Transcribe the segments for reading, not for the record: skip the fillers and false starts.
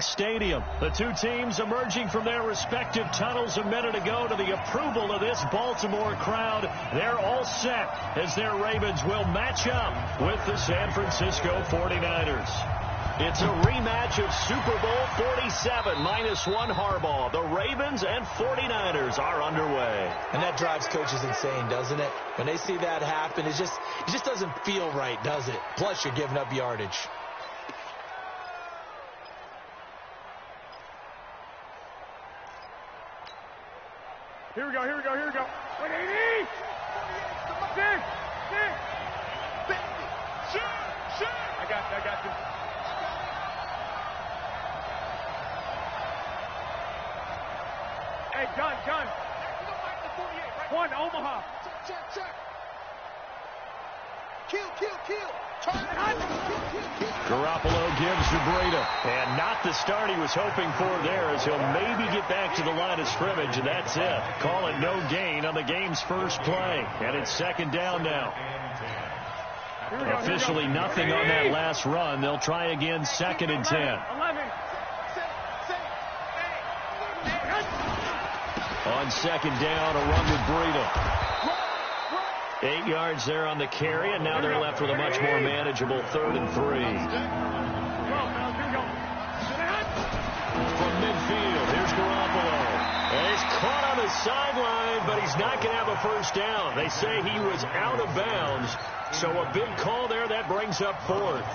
Stadium. The two teams emerging from their respective tunnels a minute ago to the approval of this Baltimore crowd. They're all set as their Ravens will match up with the San Francisco 49ers. It's a rematch of Super Bowl 47 -1 Harbaugh. The Ravens and 49ers are underway. And that drives coaches insane, doesn't it? When they see that happen, it just doesn't feel right, does it? Plus, you're giving up yardage. Here we go. 180! Shoot! I got you. Hey, John. One, Omaha. Check. Kill. Garoppolo gives to Breida. And not the start he was hoping for there, as he'll maybe get back to the line of scrimmage, and that's it. Call it no gain on the game's first play. And it's second down now. Officially nothing on that last run. They'll try again, second and 10. 11. On second down, a run with Breida. 8 yards there on the carry, and now they're left with a much more manageable 3rd and 3. From midfield, here's Garoppolo. And he's caught on the sideline, but he's not going to have a first down. They say he was out of bounds, so a big call there. That brings up 4th.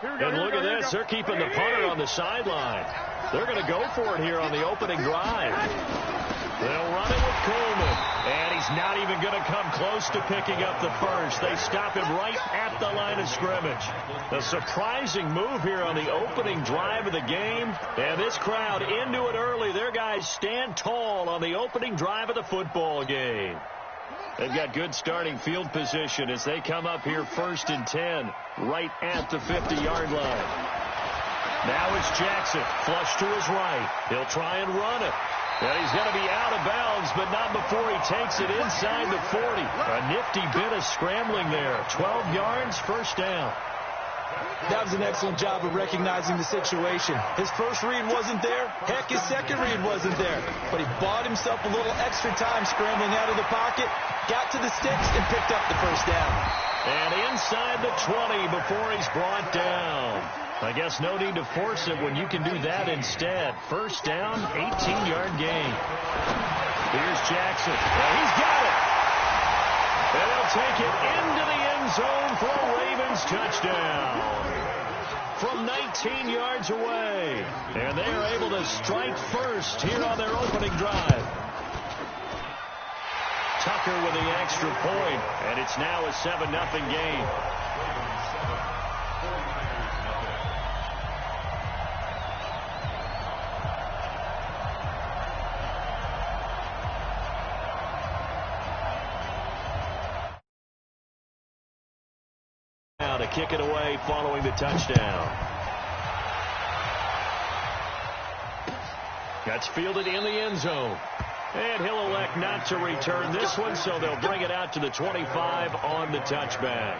And look at this. They're keeping the punter on the sideline. They're going to go for it here on the opening drive. They'll run it with Coleman. And he's not even going to come close to picking up the first. They stop him right at the line of scrimmage. A surprising move here on the opening drive of the game. And this crowd into it early. Their guys stand tall on the opening drive of the football game. They've got good starting field position as they come up here 1st and 10, right at the 50-yard line. Now it's Jackson, flush to his right. He'll try and run it. And he's going to be out of bounds, but not before he takes it inside the 40. A nifty bit of scrambling there. 12 yards, first down. That was an excellent job of recognizing the situation. His first read wasn't there. Heck, his second read wasn't there. But he bought himself a little extra time scrambling out of the pocket, got to the sticks, and picked up the first down. And inside the 20 before he's brought down. I guess no need to force it when you can do that instead. First down, 18-yard gain. Here's Jackson. Well, he's got it. And he'll take it into the end zone for a Ravens touchdown. From 19 yards away. And they are able to strike first here on their opening drive. Tucker with the extra point, and it's now a 7-0 game. Now to kick it away following the touchdown. That's fielded in the end zone. And he'll elect not to return this one, so they'll bring it out to the 25 on the touchback.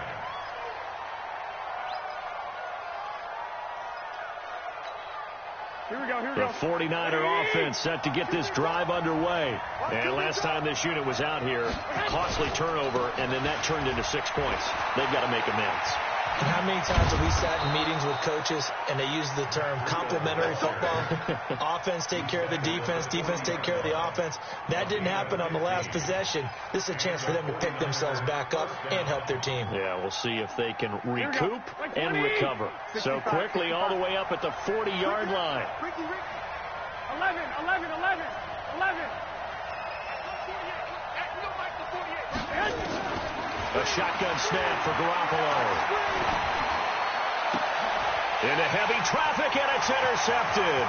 Here we go. The 49er offense set to get this drive underway. And last time this unit was out here, costly turnover, and then that turned into 6 points. They've got to make amends. And how many times have we sat in meetings with coaches and they use the term complementary football? Offense take care of the defense, defense take care of the offense. That didn't happen on the last possession. This is a chance for them to pick themselves back up and help their team. Yeah, we'll see if they can recoup and recover. So quickly all the way up at the 40-yard line. 11. A shotgun snap for Garoppolo. Into heavy traffic, and it's intercepted.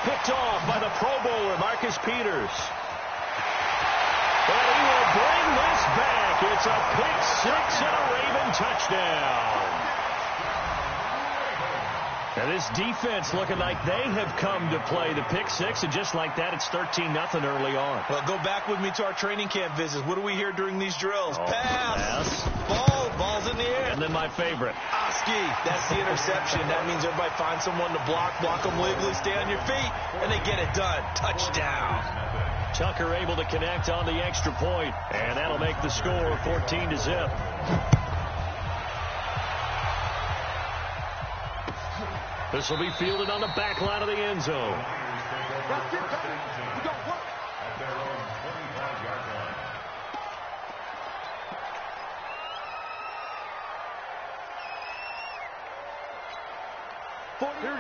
Picked off by the Pro Bowler, Marcus Peters. And he will bring this back. It's a pick six and a Raven touchdown. And this defense looking like they have come to play the pick six, and just like that, it's 13-0 early on. Well, go back with me to our training camp visits. What do we hear during these drills? Oh, pass. Ball's in the air. And then my favorite. Oski, that's the interception. That means everybody finds someone to block them legally, stay on your feet, and they get it done. Touchdown. Tucker able to connect on the extra point, and that'll make the score 14-0. This will be fielded on the back line of the end zone. That's it, baby. You got work. At their own 25-yard line.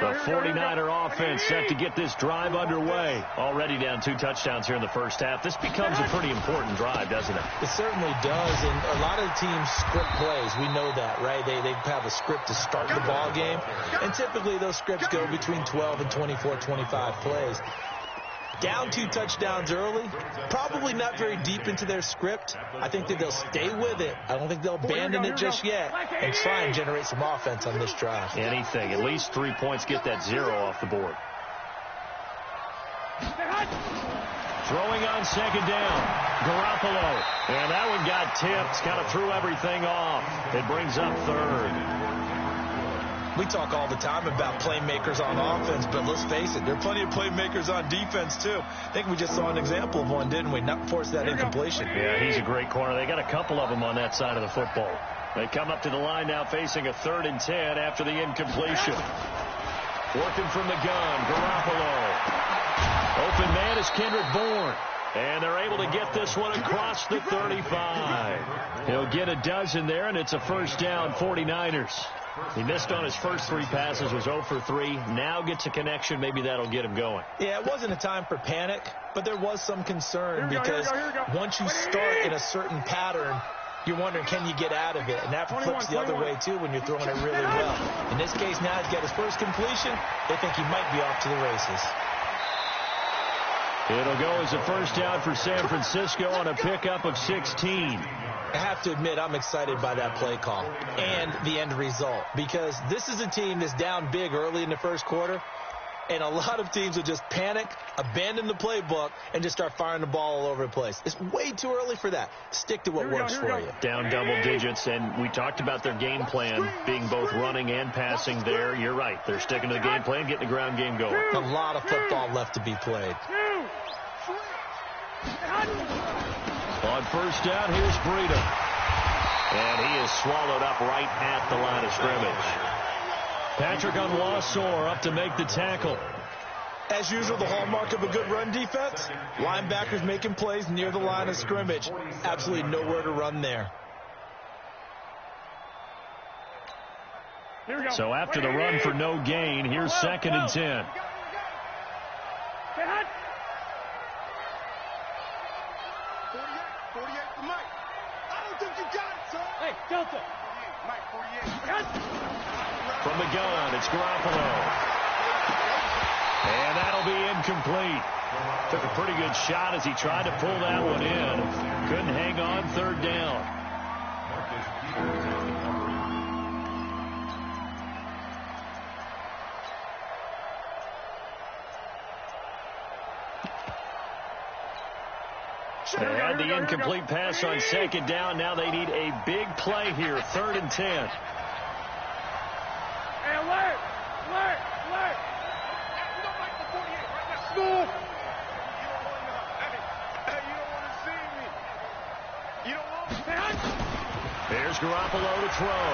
The 49er offense set to get this drive underway. Already down 2 touchdowns here in the first half. This becomes a pretty important drive, doesn't it? It certainly does, and a lot of the teams script plays. We know that, right? They have a script to start the ball game, and typically those scripts go between 12 and 24, 25 plays. Down 2 touchdowns early, probably not very deep into their script. I think that they'll stay with it. I don't think they'll abandon it just yet and try and generate some offense on this drive. Anything. At least 3 points, get that 0 off the board. Throwing on second down. Garoppolo. And that one got tipped. Kind of threw everything off. It brings up third. We talk all the time about playmakers on offense, but let's face it, there are plenty of playmakers on defense, too. I think we just saw an example of one, didn't we? Not force that incompletion. Yeah, he's a great corner. They got a couple of them on that side of the football. They come up to the line now facing a 3rd and 10 after the incompletion. Working from the gun, Garoppolo. Open man is Kendrick Bourne. And they're able to get this one across the 35. He'll get a dozen there, and it's a first down, 49ers. He missed on his first 3 passes, was 0 for 3. Now gets a connection. Maybe that'll get him going. Yeah, it wasn't a time for panic, but there was some concern because once you start in a certain pattern, you're wondering, can you get out of it? And that flips the other way, too, when you're throwing it really well. In this case, now he's got his first completion. They think he might be off to the races. It'll go as a first down for San Francisco on a pickup of 16. I have to admit, I'm excited by that play call and the end result because this is a team that's down big early in the first quarter, and a lot of teams will just panic, abandon the playbook, and just start firing the ball all over the place. It's way too early for that. Stick to what works for you. Down double digits, and we talked about their game plan being both running and passing there. You're right. They're sticking to the game plan, getting the ground game going. A lot of football left to be played. On first down, here's Breida. And he is swallowed up right at the line of scrimmage. Patrick Onwuasor up to make the tackle. As usual, the hallmark of a good run defense, linebackers making plays near the line of scrimmage. Absolutely nowhere to run there. So after the run for no gain, here's 2nd and 10. 48 for Mike. I don't think you got it, son. Hey, Delta. Mike, 48. From the gun, it's Garoppolo. And that'll be incomplete. Took a pretty good shot as he tried to pull that one in. Couldn't hang on, 3rd down. They had the incomplete pass on 2nd down. Now they need a big play here. 3rd and 10. Hey, alert! Alert! Alert! You don't like the 48 right now. Move! You don't want to see me. You don't want to. Here's Garoppolo to throw.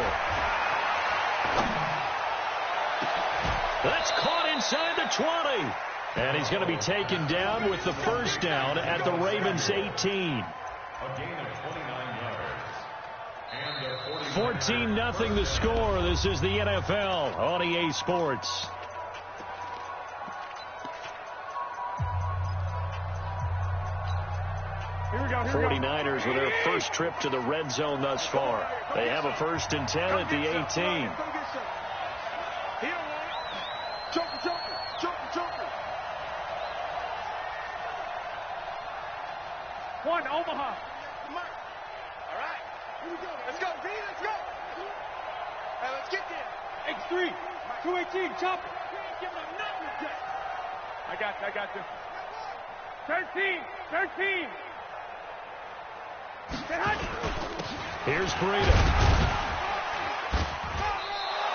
That's caught inside the 20. And he's going to be taken down with the first down at the Ravens 18. A gain of 29 yards. 14-0 the score. This is the NFL on EA Sports. Here we go. 49ers with their first trip to the red zone thus far. They have a 1st and 10 at the 18. He don't want it. Choker. One, Omaha. All right. Here we go. Let's go, B. Let's go. Hey, let's get there. X3. 218, chop it. You ain't giving him nothing today. I got this. 13. Here's Breida.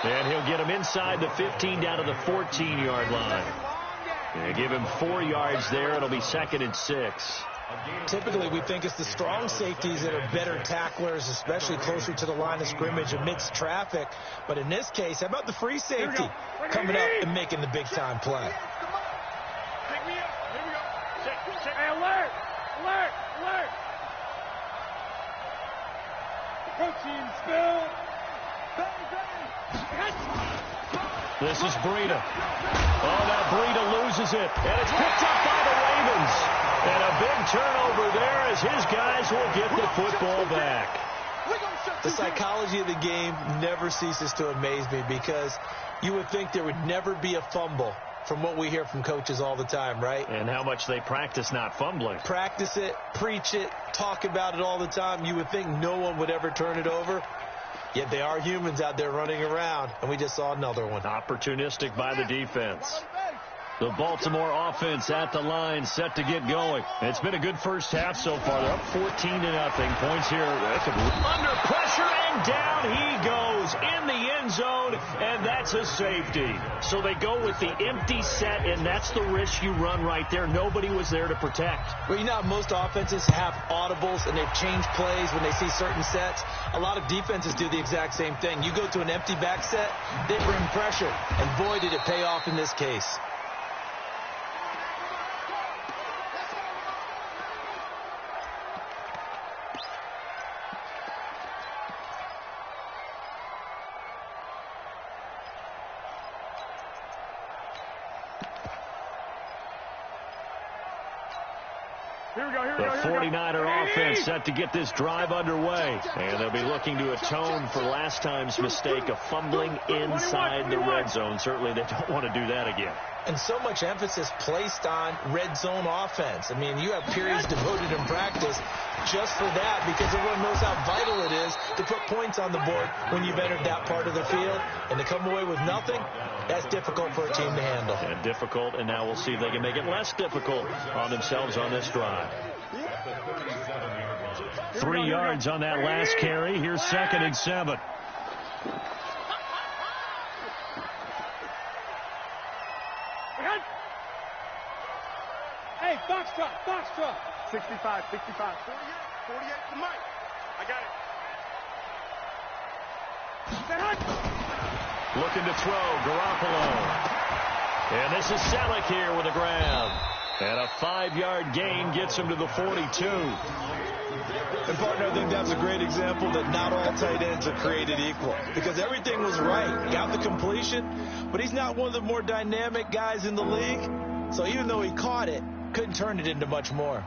And he'll get him inside the 15 down to the 14-yard line. And give him 4 yards there. It'll be 2nd and 6. Typically, we think it's the strong safeties that are better tacklers, especially closer to the line of scrimmage amidst traffic. But in this case, how about the free safety coming up and making the big-time play? Pick me up. Here we go. Hey, alert. Protein spill. This is Breida. Oh, now Breida loses it. And it's picked up by the Ravens. And a big turnover there as his guys will get the football back. The psychology of the game never ceases to amaze me because you would think there would never be a fumble from what we hear from coaches all the time, right? And how much they practice not fumbling. Practice it, preach it, talk about it all the time. You would think no one would ever turn it over. Yet they are humans out there running around, and we just saw another one. Opportunistic by the defense. The Baltimore offense at the line, set to get going. It's been a good first half so far. They're up 14-0. Points here. Under pressure, and down he goes in the end zone, and that's a safety. So they go with the empty set, and that's the risk you run right there. Nobody was there to protect. Well, you know how most offenses have audibles, and they've changed plays when they see certain sets. A lot of defenses do the exact same thing. You go to an empty back set, they bring pressure, and boy, did it pay off in this case. The 49er offense set to get this drive underway. And they'll be looking to atone for last time's mistake of fumbling inside the red zone. Certainly they don't want to do that again. And so much emphasis placed on red zone offense. I mean, you have periods devoted in practice just for that because everyone knows how vital it is to put points on the board when you've entered that part of the field. And to come away with nothing, that's difficult for a team to handle. And difficult, and now we'll see if they can make it less difficult on themselves on this drive. 3 yards on that last carry. Here's 2nd and 7. Hey, box truck. 65. 48 to Mike. I got it. Looking to throw, Garoppolo. And this is Selleck here with a grab. And a 5-yard gain gets him to the 42. And, partner, I think that's a great example that not all tight ends are created equal. Because everything was right. Got the completion, but he's not one of the more dynamic guys in the league. So even though he caught it, couldn't turn it into much more.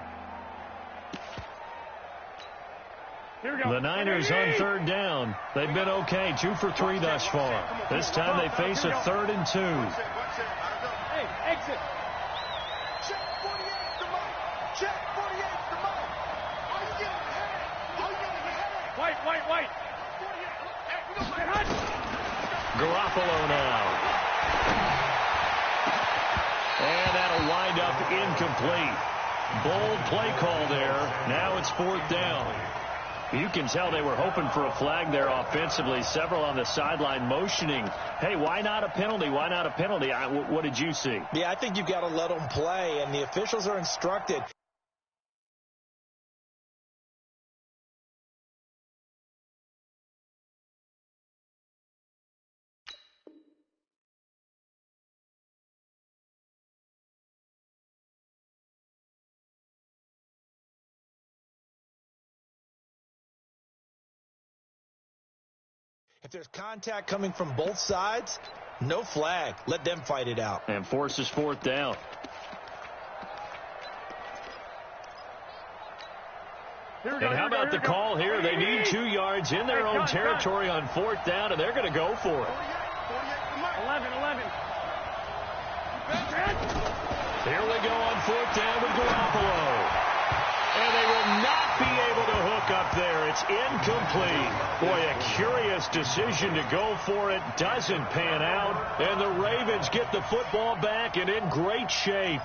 The Niners on 3rd down. They've been okay, 2 for 3 thus far. This time they face a 3rd and 2. Hey, exit. Check 48 to Mike. Check 48 to Mike. Are you getting ahead? White. 48. Garoppolo now. And that'll wind up incomplete. Bold play call there. Now it's 4th down. You can tell they were hoping for a flag there offensively. Several on the sideline motioning, hey, why not a penalty? Why not a penalty? What did you see? Yeah, I think you've got to let them play, and the officials are instructed. If there's contact coming from both sides, no flag. Let them fight it out. And forces 4th down. And how about the call here? They need 2 yards in their own territory on 4th down, and they're going to go for it. 11. Here we go on 4th down with Garoppolo. And they will not be able to hook up there. It's incomplete. Boy, a curious decision to go for it. Doesn't pan out. And the Ravens get the football back and in great shape.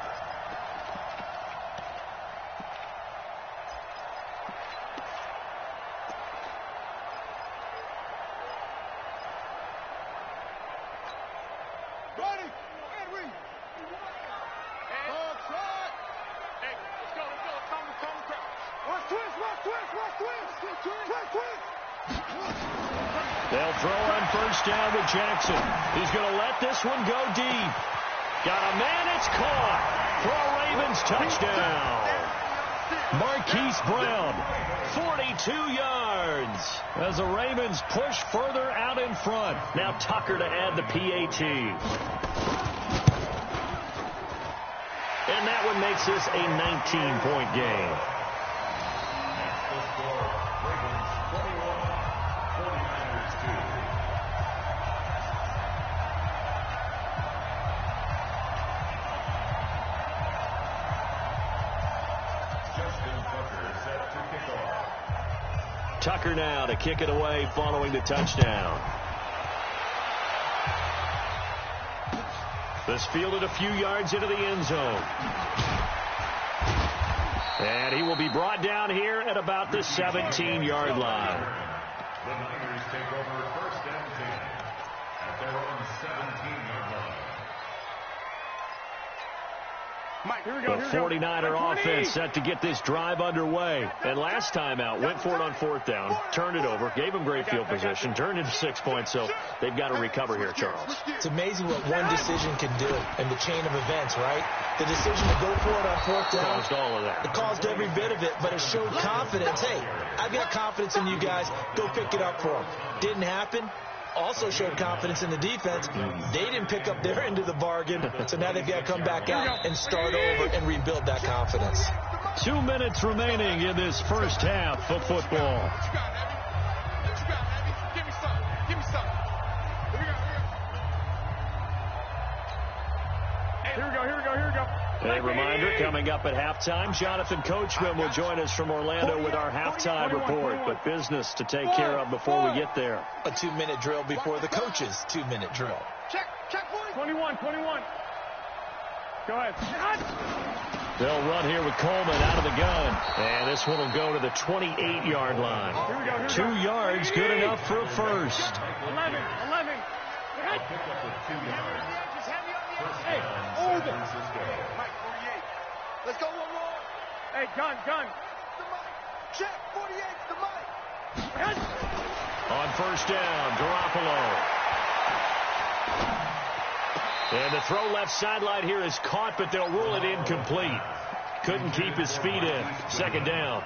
They'll throw on first down with Jackson. He's going to let this one go deep. Got a man, it's caught for a Ravens touchdown. Marquise Brown, 42 yards. As the Ravens push further out in front. Now Tucker to add the PAT. And that one makes this a 19-point game. Tucker now to kick it away following the touchdown. This fielded a few yards into the end zone. And he will be brought down here at about the 17-yard line. The Niners take over first and 10 at their own 17-yard line. Mike, here we go. The 49er offense set to get this drive underway. And last time out, went for it on fourth down, turned it over, gave him great field position, turned into 6 points, so they've got to recover here, Charles. It's amazing what one decision can do in the chain of events, right? The decision to go for it on fourth down. Caused all of that. It caused every bit of it, but it showed confidence. Hey, I've got confidence in you guys. Go pick it up for them. Didn't happen. Also showed confidence in the defense. They didn't pick up their end of the bargain, so now they've got to come back out and start over and rebuild that confidence. 2 minutes remaining in this first half of football. Here we go. A reminder, coming up at halftime, Jonathan Coachman will join us from Orlando with our halftime report, but business to take care of before we get there. A 2-minute drill before the coach's 2-minute drill. Check, 21. Go ahead. They'll run here with Coleman out of the gun, and this one will go to the 28-yard line. 2 yards, good enough for a first. 11. I'll pick up the 2 yards. First Hey, down, hold San it. Francisco. Mike, 48. Let's go one more. Hey, gun. The Mike. Check, 48, the Mike. On first down, Garoppolo. And the throw left sideline here is caught, but they'll rule it incomplete. Couldn't keep his feet in. Second down.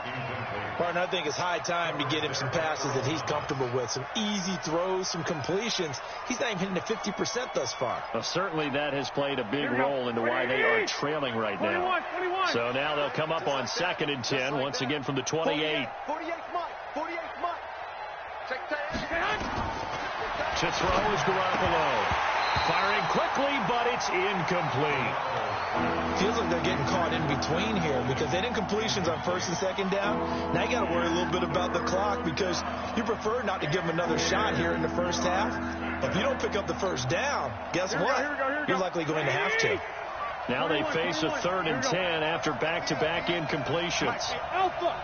Partner, I think it's high time to get him some passes that he's comfortable with. Some easy throws, some completions. He's not even hitting to 50% thus far. Well, certainly that has played a big role into why they are trailing right now. 21. So now they'll come up on 2nd and 10, once again from the 28. 48 Mike. Check. To throw is Garoppolo. Firing quickly, but it's incomplete. Feels like they're getting caught in between here because they didn't completions on first and second down. Now you got to worry a little bit about the clock because you prefer not to give them another shot here in the first half. If you don't pick up the first down, guess what? You're likely going to have to. Now they face a 3rd and 10 after back-to-back incompletions. Alpha.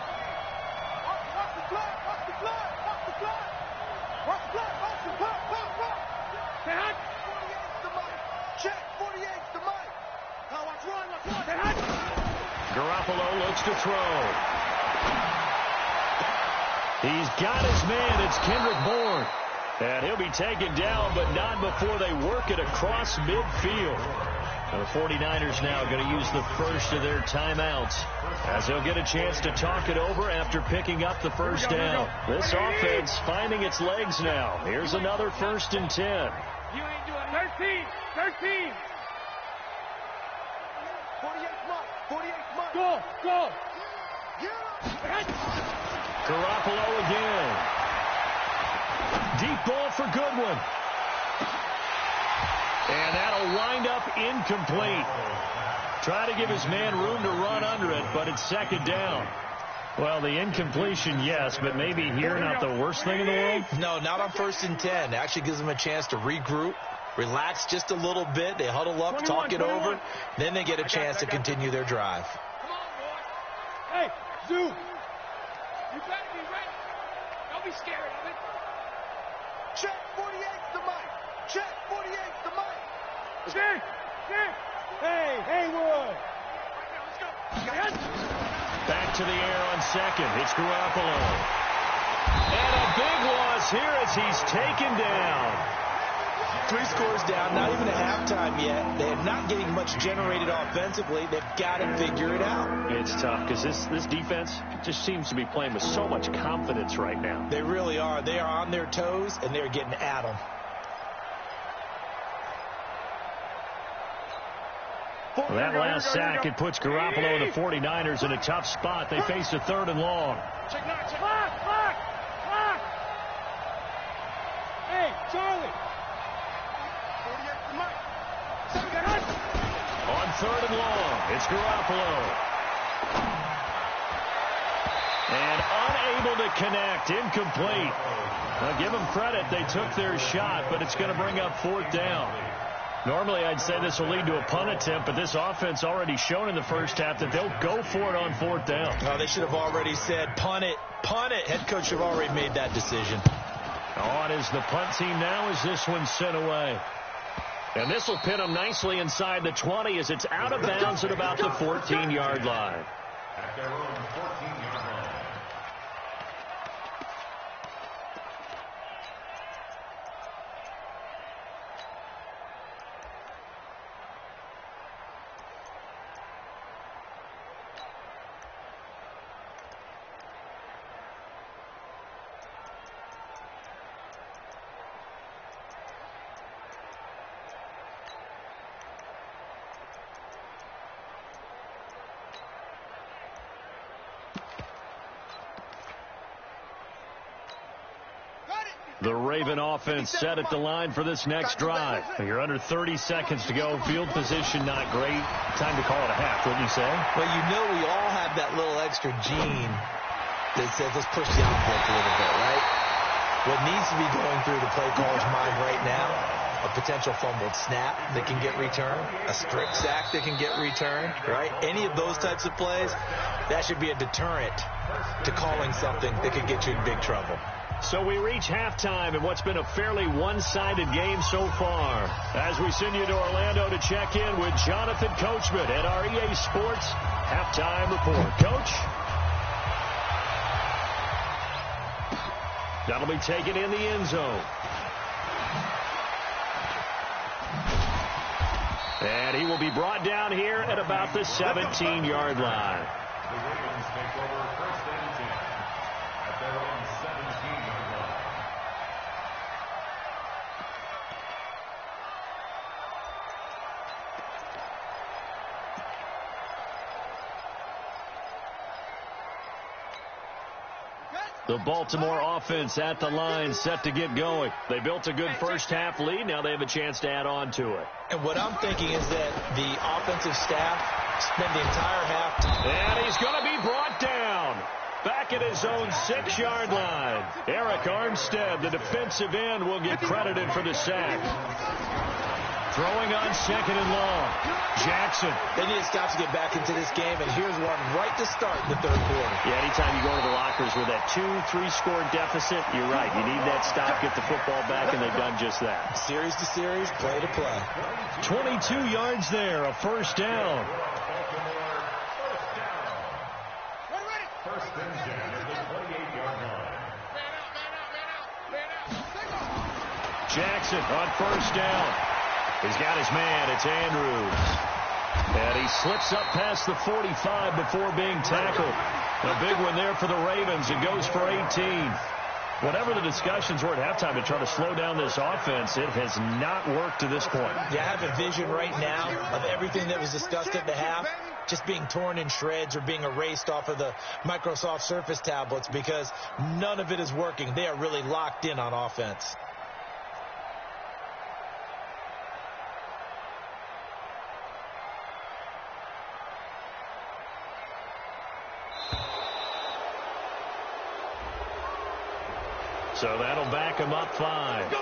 Garoppolo looks to throw. He's got his man. It's Kendrick Bourne. And he'll be taken down, but not before they work it across midfield. And the 49ers now going to use the first of their timeouts as they'll get a chance to talk it over after picking up the first down. This offense finding its legs now. Here's another 1st and 10. You ain't doing 13. 48 Mike. Go. Garoppolo again. Deep ball for Goodwin. And that'll wind up incomplete. Try to give his man room to run under it, but it's 2nd down. Well, the incompletion, yes, but maybe here not the worst thing in the world? No, not on 1st and 10. It actually gives them a chance to regroup, relax just a little bit. They huddle up, talk it over. Then they get a chance to continue their drive. Come on, boy. Hey, Zoo. You better be ready. Don't be scared of it. Check 48's the mic. Check 48's the mic. Check. Check. Hey, Haywood. Let's go. Back to the air on second. It's Garoppolo. And a big loss here as he's taken down. 3 scores down, not even at halftime yet. They're not getting much generated offensively. They've got to figure it out. It's tough because this defense just seems to be playing with so much confidence right now. They really are. They are on their toes, and they're getting at them. Well, that last sack, it puts Garoppolo and the 49ers in a tough spot. They face a 3rd and long. Check not, check. Lock. Hey, Charlie. 48's the mic. On 3rd and long, it's Garoppolo. And unable to connect, incomplete. Now give them credit, they took their shot, but it's going to bring up 4th down. Normally, I'd say this will lead to a punt attempt, but this offense already shown in the first half that they'll go for it on 4th down. Oh, they should have already said, punt it, punt it. Head coach should have already made that decision. On is the punt team now as this one's sent away. And this will pin them nicely inside the 20 as it's out of bounds at about the 14-yard line. At their own 14-yard line. The Raven offense set at the line for this next drive. You're under 30 seconds to go. Field position not great. Time to call it a half, wouldn't you say? Well, you know we all have that little extra gene that says let's push the envelope a little bit, right? What needs to be going through the play caller's mind right now, a potential fumbled snap that can get returned, a strip sack that can get returned, right? Any of those types of plays, that should be a deterrent to calling something that could get you in big trouble. So we reach halftime in what's been a fairly one-sided game so far. As we send you to Orlando to check in with Jonathan Coachman at our EA Sports Halftime Report. Coach? That'll be taken in the end zone. And he will be brought down here at about the 17-yard line. The Ravens take over 1st and 10 at their own 17-yard line. The Baltimore offense at the line, set to get going. They built a good first half lead. Now they have a chance to add on to it. And what I'm thinking is that the offensive staff spend the entire half. And he's going to be brought down. Back at his own 6-yard line. Eric Armstead, the defensive end, will get credited for the sack. Throwing on 2nd and long. Jackson. They need to stop to get back into this game, and here's one right to start in the 3rd quarter. Yeah, anytime you go to the lockers with that 2-3 score deficit, you're right. You need that stop, get the football back, and they've done just that. Series to series, play to play. 22 yards there, a 1st down. First and 10 at the 28-yard line. Jackson on 1st down. He's got his man. It's Andrews. And he slips up past the 45 before being tackled. A big one there for the Ravens. It goes for 18. Whatever the discussions were at halftime to try to slow down this offense, it has not worked to this point. Yeah, I have a vision right now of everything that was discussed at the half just being torn in shreds or being erased off of the Microsoft Surface tablets because none of it is working. They are really locked in on offense. So that'll back him up 5.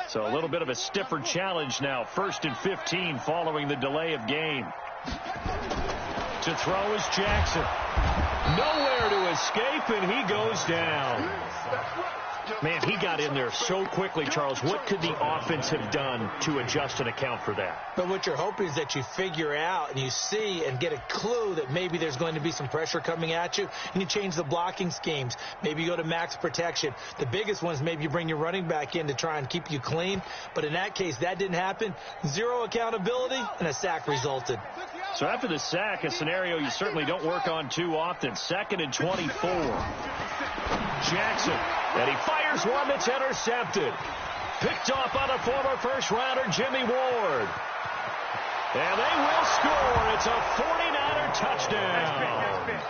So a little bit of a stiffer challenge now. 1st and 15 following the delay of game. To throw is Jackson. Nowhere to escape, and he goes down. Man, he got in there so quickly, Charles. What could the offense have done to adjust and account for that? But what you're hoping is that you figure out and you see and get a clue that maybe there's going to be some pressure coming at you, and you change the blocking schemes. Maybe you go to max protection. The biggest one is maybe you bring your running back in to try and keep you clean. But in that case, that didn't happen. 0 accountability, and a sack resulted. So after the sack, a scenario you certainly don't work on too often. 2nd and 24. Jackson, and he fires one that's intercepted. Picked off on a former first-rounder, Jimmy Ward. And they will score. It's a 49er touchdown.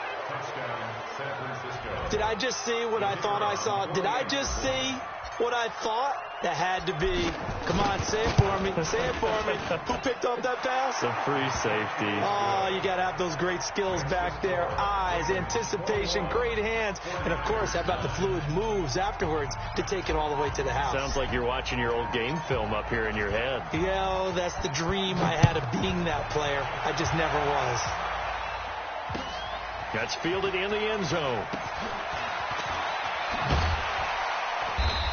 Did I just see what I thought I saw? Did I just see what I thought? That had to be. Come on, say it for me. Say it for me. Who picked up that pass? The free safety. Oh, you got to have those great skills back there. Eyes, anticipation, great hands. And, of course, how about the fluid moves afterwards to take it all the way to the house? Sounds like you're watching your old game film up here in your head. Yeah, that's the dream I had of being that player. I just never was. That's fielded in the end zone.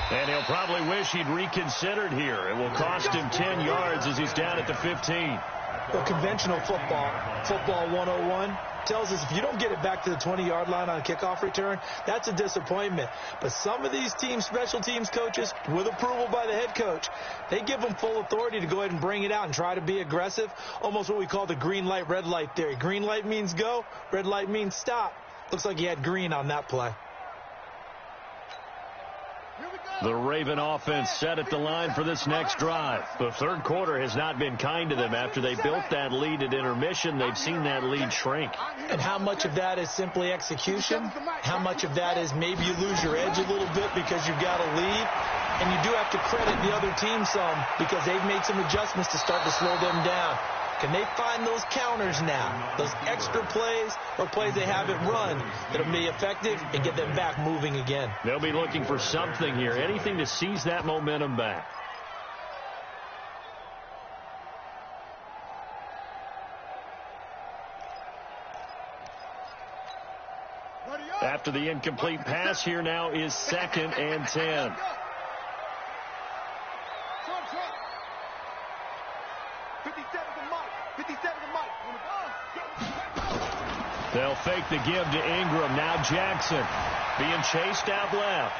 And he'll probably wish he'd reconsidered here. It will cost him 10 yards as he's down at the 15. Well, conventional football 101, tells us if you don't get it back to the 20-yard line on a kickoff return, that's a disappointment. But some of these teams, special teams coaches, with approval by the head coach, they give them full authority to go ahead and bring it out and try to be aggressive, almost what we call the green light, red light theory. Green light means go, red light means stop. Looks like he had green on that play. The Raven offense set at the line for this next drive. The third quarter has not been kind to them. After they built that lead at intermission, they've seen that lead shrink. And how much of that is simply execution? How much of that is maybe you lose your edge a little bit because you've got a lead? And you do have to credit the other team some because they've made some adjustments to start to slow them down. Can they find those counters now, those extra plays or plays they haven't run that'll be effective and get them back moving again? They'll be looking for something here, anything to seize that momentum back. After the incomplete pass, here now is 2nd and 10. They'll fake the give to Ingram. Now Jackson being chased out left.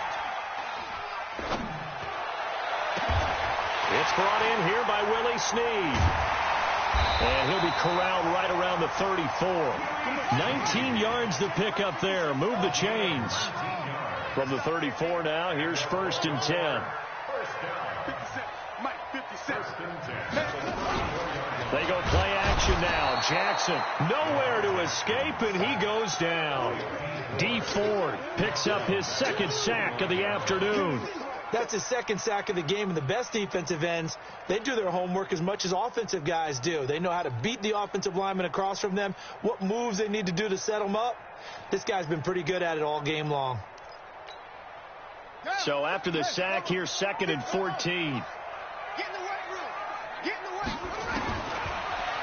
It's brought in here by Willie Snead. And he'll be corralled right around the 34. 19 yards to pick up there. Move the chains. From the 34 now, here's 1st and 10. They go play action now. Jackson nowhere to escape, and he goes down. D. Ford picks up his 2nd sack of the afternoon. That's his 2nd sack of the game, and the best defensive ends, they do their homework as much as offensive guys do. They know how to beat the offensive lineman across from them, what moves they need to do to set them up. This guy's been pretty good at it all game long. So after the sack, here's 2nd and 14.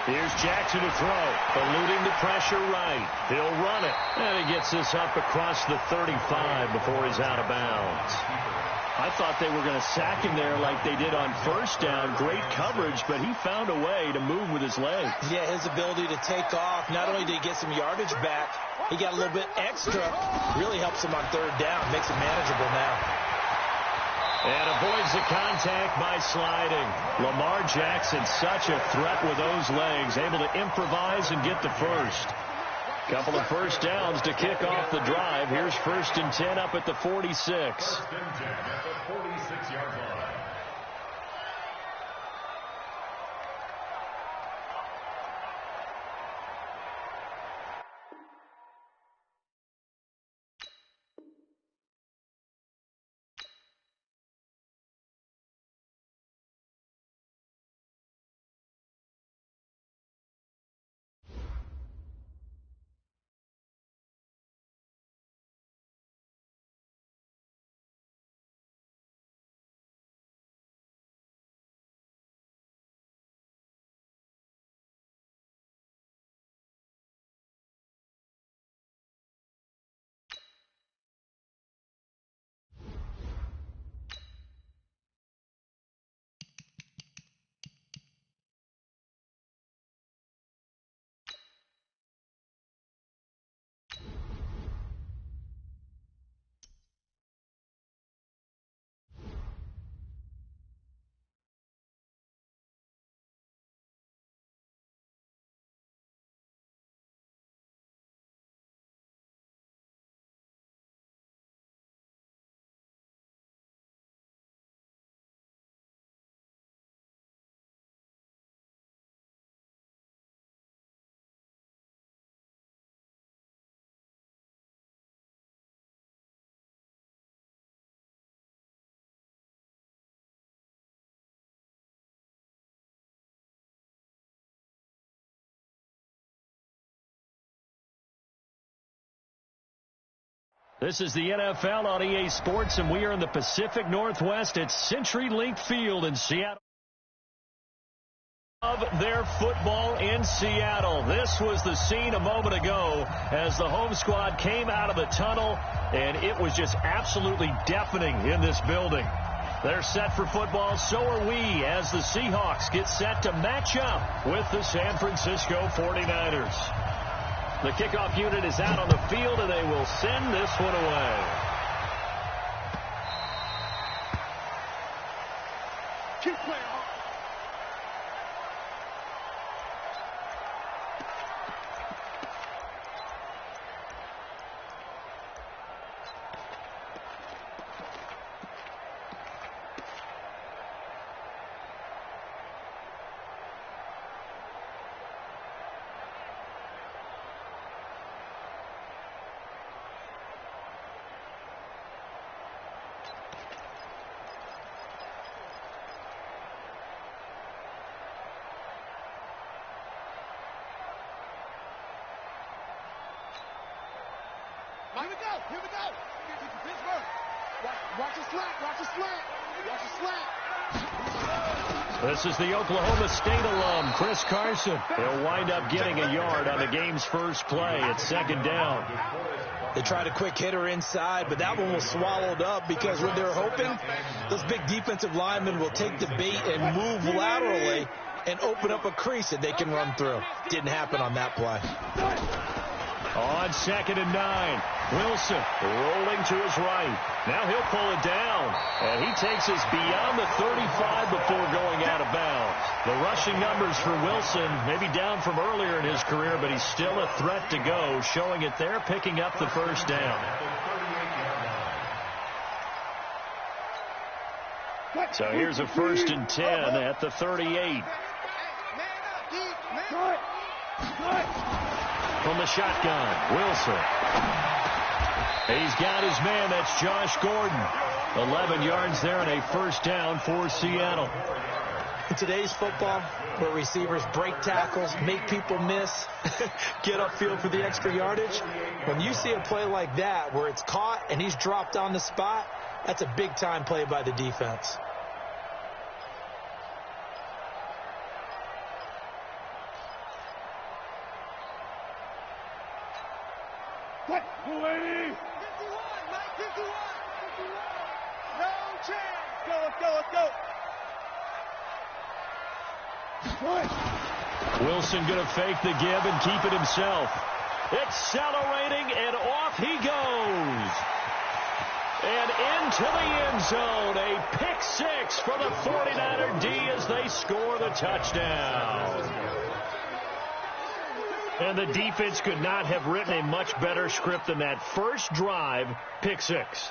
Here's Jackson to throw, eluding the pressure right. He'll run it, and he gets this up across the 35 before he's out of bounds. I thought they were going to sack him there like they did on 1st down. Great coverage, but he found a way to move with his legs. Yeah, his ability to take off, not only did he get some yardage back, he got a little bit extra. Really helps him on 3rd down, makes it manageable now. And avoids the contact by sliding. Lamar Jackson, such a threat with those legs, able to improvise and get the first. Couple of 1st downs to kick off the drive. Here's 1st and 10 up at the 46. 1st and 10 at the 46-yard line. This is the NFL on EA Sports, and we are in the Pacific Northwest at CenturyLink Field in Seattle. Of their football in Seattle. This was the scene a moment ago as the home squad came out of the tunnel, and it was just absolutely deafening in this building. They're set for football, so are we, as the Seahawks get set to match up with the San Francisco 49ers. The kickoff unit is out on the field, and they will send this one away. Keep playing. Here we go. Pittsburgh. Watch the slant. Watch the slant. Watch the slant. This is the Oklahoma State alum, Chris Carson. He'll wind up getting a yard on the game's first play. It's second down. They tried a quick hitter inside, but that one was swallowed up because what they were hoping, those big defensive linemen will take the bait and move laterally and open up a crease that they can run through. Didn't happen on that play. On 2nd and 9, Wilson rolling to his right. Now he'll pull it down, and he takes us beyond the 35 before going out of bounds. The rushing numbers for Wilson maybe down from earlier in his career, but he's still a threat to go, showing it there, picking up the first down. So here's a 1st and 10 at the 38. From the shotgun, Wilson. He's got his man. That's Josh Gordon. 11 yards there and a first down for Seattle. In today's football, where receivers break tackles, make people miss, get upfield for the extra yardage, when you see a play like that where it's caught and he's dropped on the spot, that's a big-time play by the defense. What? 51, Mike, 51. No chance. Let's go. Wilson going to fake the give and keep it himself. Accelerating, and off he goes. And into the end zone. A pick six for the 49er D as they score the touchdown. And the defense could not have written a much better script than that first drive, pick six.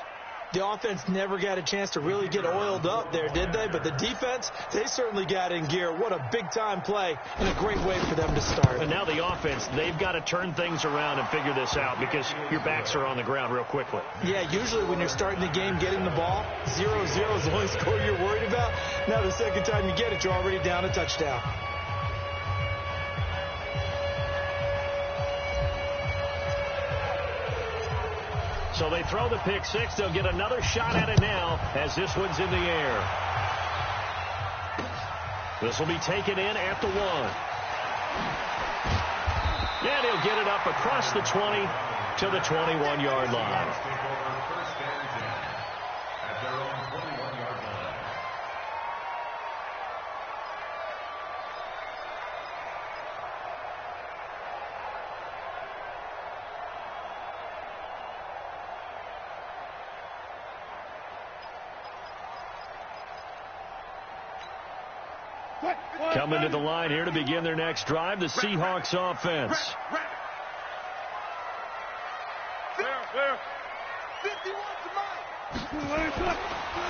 The offense never got a chance to really get oiled up there, did they? But the defense, they certainly got in gear. What a big-time play and a great way for them to start. And now the offense, they've got to turn things around and figure this out because your backs are on the ground real quickly. Yeah, usually when you're starting the game, getting the ball, 0-0 is the only score you're worried about. Now the second time you get it, you're already down a touchdown. So they throw the pick six. They'll get another shot at it now as this one's in the air. This will be taken in at the 1. And he'll get it up across the 20 to the 21-yard line. Coming to the line here to begin their next drive, the Seahawks offense.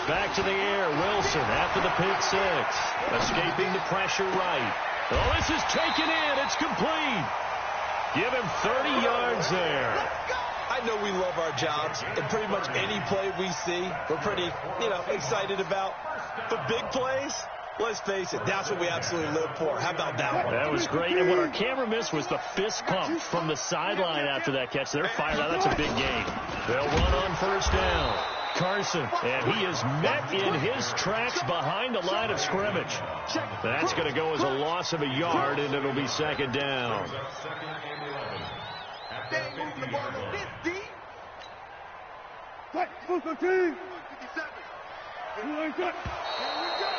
Back to the air, Wilson after the pick six. Escaping the pressure right. Oh, this is taken in. It's complete. Give him 30 yards there. I know we love our jobs, and pretty much any play we see, we're pretty, excited about. But big plays, Let's face it, that's what we absolutely live for. How about that one? That was great. And what our camera missed was the fist pump from the sideline after that catch. They're fired out. That's a big gain. They'll run on first down. Carson, and he is met in his tracks behind the line of scrimmage. That's going to go as a loss of a yard, and it'll be second down.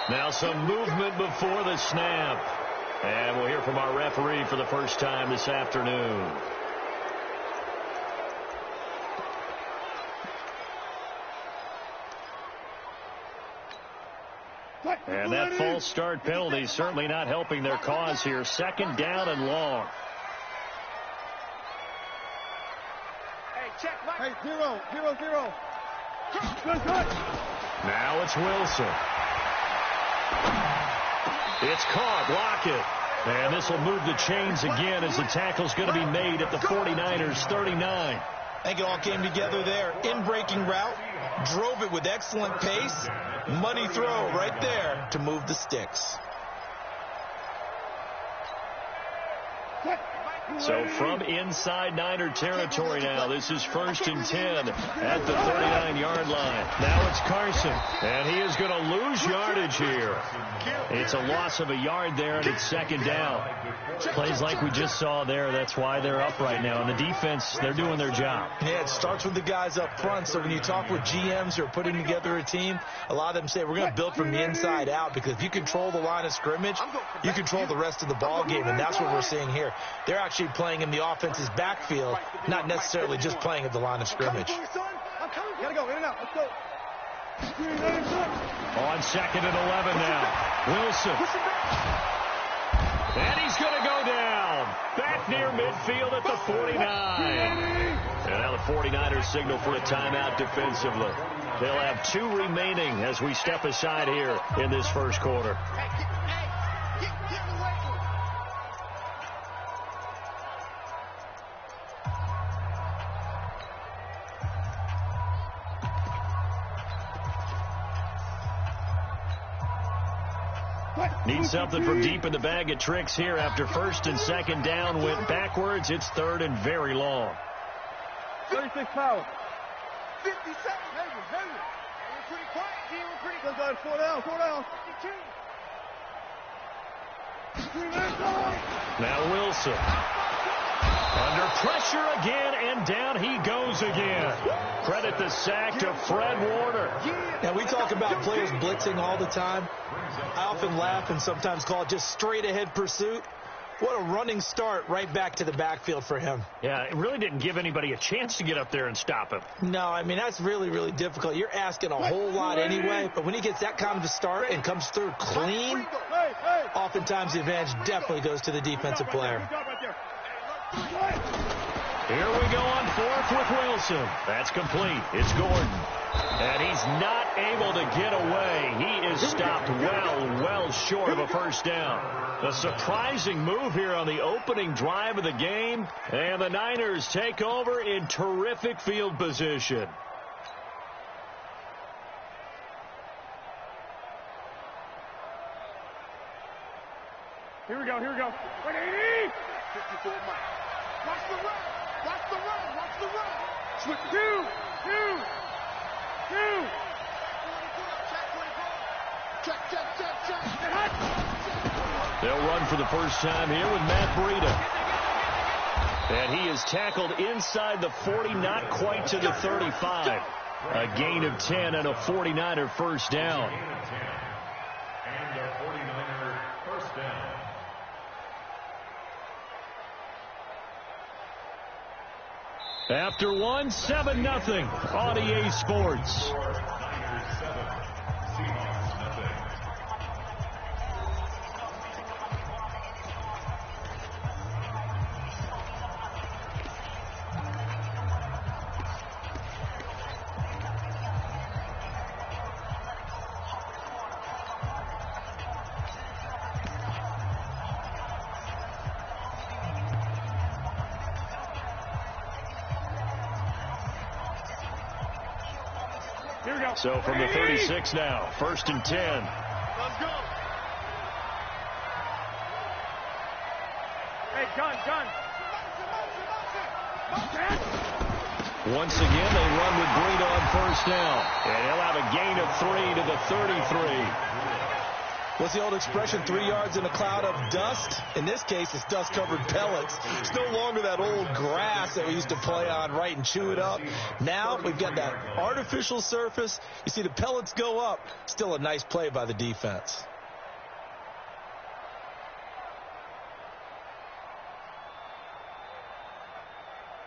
Now some movement before the snap. And we'll hear from our referee for the first time this afternoon. And that false start penalty certainly not helping their cause here. Second down and long. Hey, 0-0-0. Now it's Wilson. It's caught. Lockett. And this will move the chains again as the tackle's going to be made at the 49ers 39. I think it all came together there. In-breaking route. Drove it with excellent pace. Money throw right there to move the sticks. So from inside Niner territory now, this is 1st and 10 at the 39-yard line. Now it's Carson, and he is going to lose yardage here. It's a loss of a yard there, and it's second down. Plays like we just saw there. That's why they're up right now. And the defense, they're doing their job. Yeah, it starts with the guys up front. So when you talk with GMs who are putting together a team, a lot of them say we're going to build from the inside out, because if you control the line of scrimmage, you control the rest of the ball game, and that's what we're seeing here. They're actually playing in the offense's backfield, not necessarily just playing at the line of scrimmage. Gotta go, in and out. Let's go. On 2nd and 11 now. Wilson. And he's going to go down. Back near midfield at the 49. And now the 49ers signal for a timeout defensively. They'll have 2 remaining as we step aside here in this first quarter. Need something from deep in the bag of tricks here after 1st and 2nd down went backwards. It's 3rd and very long. 36 power. 57. Hey, we're pretty quiet, G. We're pretty quiet. 4 down, 4 down. 52. Now Wilson. Under pressure again, and down he goes again. Credit the sack to Fred Warner. Now, we talk about players blitzing all the time. I often laugh and sometimes call it just straight-ahead pursuit. What a running start right back to the backfield for him. Yeah, it really didn't give anybody a chance to get up there and stop him. No, I mean, that's really, really difficult. You're asking a whole lot anyway, but when he gets that kind of a start and comes through clean, oftentimes the advantage definitely goes to the defensive player. Here we go on 4th with Wilson. That's complete. It's Gordon. And he's not able to get away. He is stopped well short of a first down. A surprising move here on the opening drive of the game. And the Niners take over in terrific field position. Here we go. 180. 54 miles. Watch the run. Switch. 2. Check. They'll run for the first time here with Matt Breida. And he is tackled inside the 40, not quite to the 35. A gain of 10 and a 49er first down. And a 49er first down. After 1, 7-0 on EA Sports. Niners 7, Seahawks nothing. So from the 36 now, 1st and 10. Let's go. Gun. Once again, they run with Breida on first down. And he'll have a gain of 3 to the 33. What's the old expression, 3 yards in a cloud of dust? In this case, it's dust-covered pellets. It's no longer that old grass that we used to play on, right, and chew it up. Now we've got that artificial surface. You see the pellets go up. Still a nice play by the defense.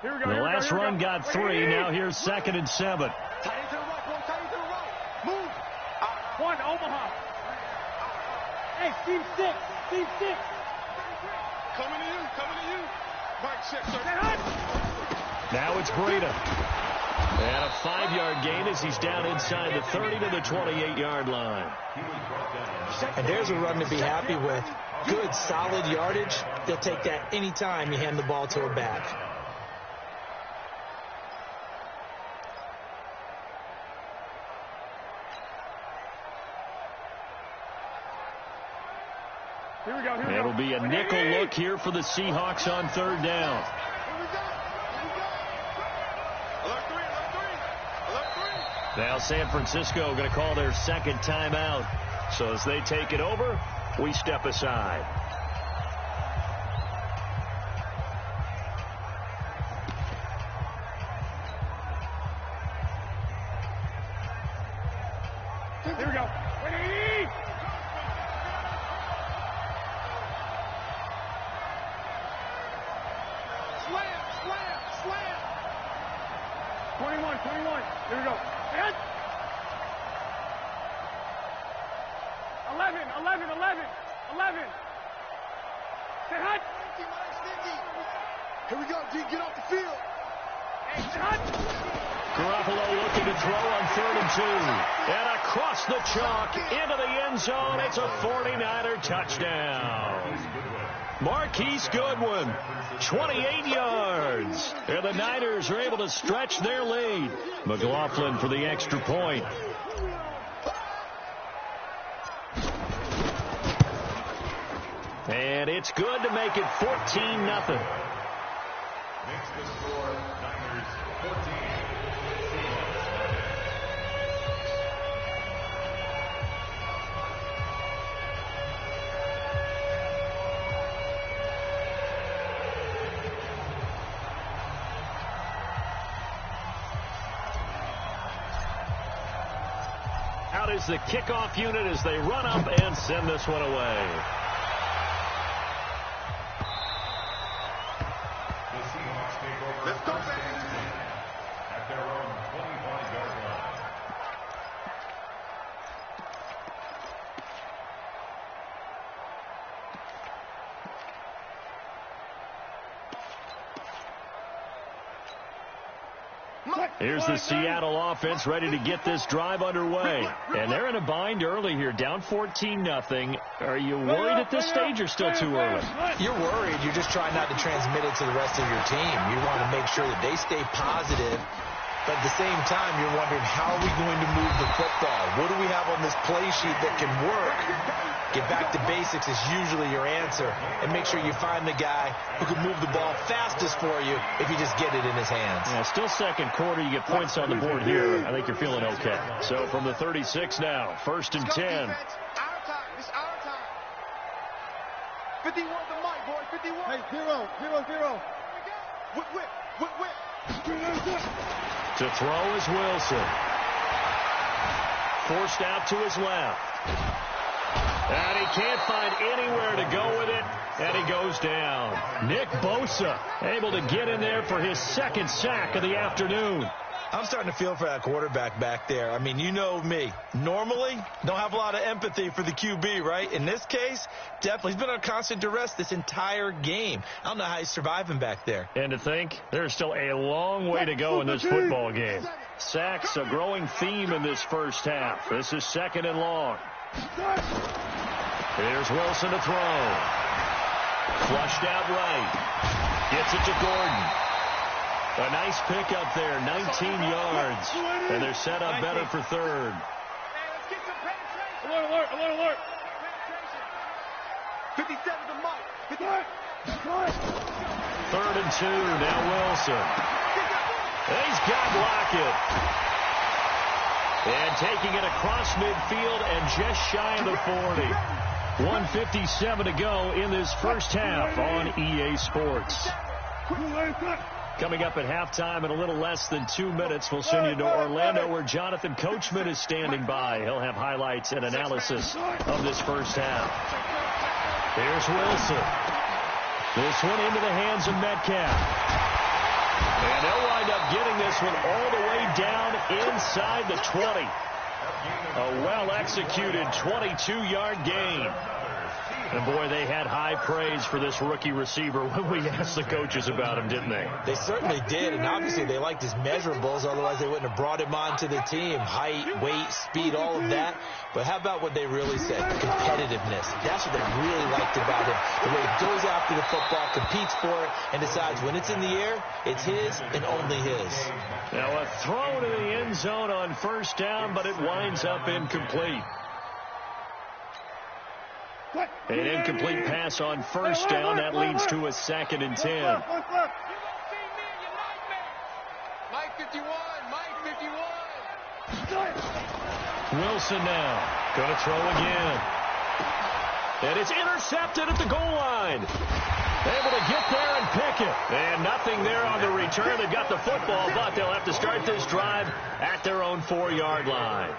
The last run got 3. Now here's 2nd and 7. Tight end to the right, boy. Tight end to the right. Move. One, Omaha. Hey, Steve 6. Steve 6. Coming to you. Mike 6, sir. Now it's Breida. And a 5-yard gain as he's down inside the 30 to the 28-yard line. And there's a run to be happy with. Good, solid yardage. They'll take that anytime you hand the ball to a back. It'll be a nickel look here for the Seahawks on 3rd down. Now San Francisco going to call their 2nd timeout. So as they take it over, we step aside. Here we go. Slam. 21. Here we go. 11. Say hut. Here we go, D. Get off the field. Hey, hut. Garoppolo looking to throw on 3rd and 2. And across the chalk into the end zone. It's a 49er touchdown. Marquise Goodwin, 28 yards. And the Niners are able to stretch their lead. McLaughlin for the extra point. And it's good to make it 14-0. Makes the score Niners 14. Out is the kickoff unit as they run up and send this one away. Let's go, baby. At their own 25-yard line. Here's the Seattle offense ready to get this drive underway. And they're in a bind early here, down 14-0. Are you worried at this stage or still too early? You're worried. You're just trying not to transmit it to the rest of your team. You want to make sure that they stay positive. But at the same time, you're wondering, how are we going to move the football? What do we have on this play sheet that can work? Get back to basics is usually your answer. And make sure you find the guy who can move the ball fastest for you if you just get it in his hands. Yeah, still second quarter. You get points on the board here. I think you're feeling okay. So from the 36 now, 1st and 10. Our time. It's our time. 51 the mic, boy. 51. Hey, 0. Whip. To throw is Wilson. Forced out to his left. And he can't find anywhere to go with it. And he goes down. Nick Bosa able to get in there for his 2nd sack of the afternoon. I'm starting to feel for that quarterback back there. I mean, you know me. Normally, don't have a lot of empathy for the QB, right? In this case, definitely. He's been on constant duress this entire game. I don't know how he's surviving back there. And to think, there's still a long way to go in this football game. Sacks, a growing theme in this first half. This is 2nd and long. Here's Wilson to throw. Flushed out right. Gets it to Gordon. A nice pick up there, 19 yards. And they're set up better for 3rd. Alert. 57 to Mike. 3rd and 2. Now Wilson. He's got Lockett. And taking it across midfield and just shy of the 40. 1:57 to go in this first half on EA Sports. Coming up at halftime in a little less than 2 minutes, we'll send you to Orlando where Jonathan Coachman is standing by. He'll have highlights and analysis of this first half. Here's Wilson. This one into the hands of Metcalf. And they'll wind up getting this one all the way down inside the 20. A well-executed 22-yard gain. And, boy, they had high praise for this rookie receiver when we asked the coaches about him, didn't they? They certainly did, and obviously they liked his measurables. Otherwise, they wouldn't have brought him onto the team. Height, weight, speed, all of that. But how about what they really said? Competitiveness. That's what they really liked about him. The way he goes after the football, competes for it, and decides when it's in the air, it's his and only his. Now a throw to the end zone on 1st down, but it winds up incomplete. An incomplete pass on 1st down. That leads to a 2nd and 10. Mike 51. Mike 51. Wilson now. Going to throw again. And it's intercepted at the goal line. Able to get there and pick it. And nothing there on the return. They've got the football, but they'll have to start this drive at their own 4-yard line.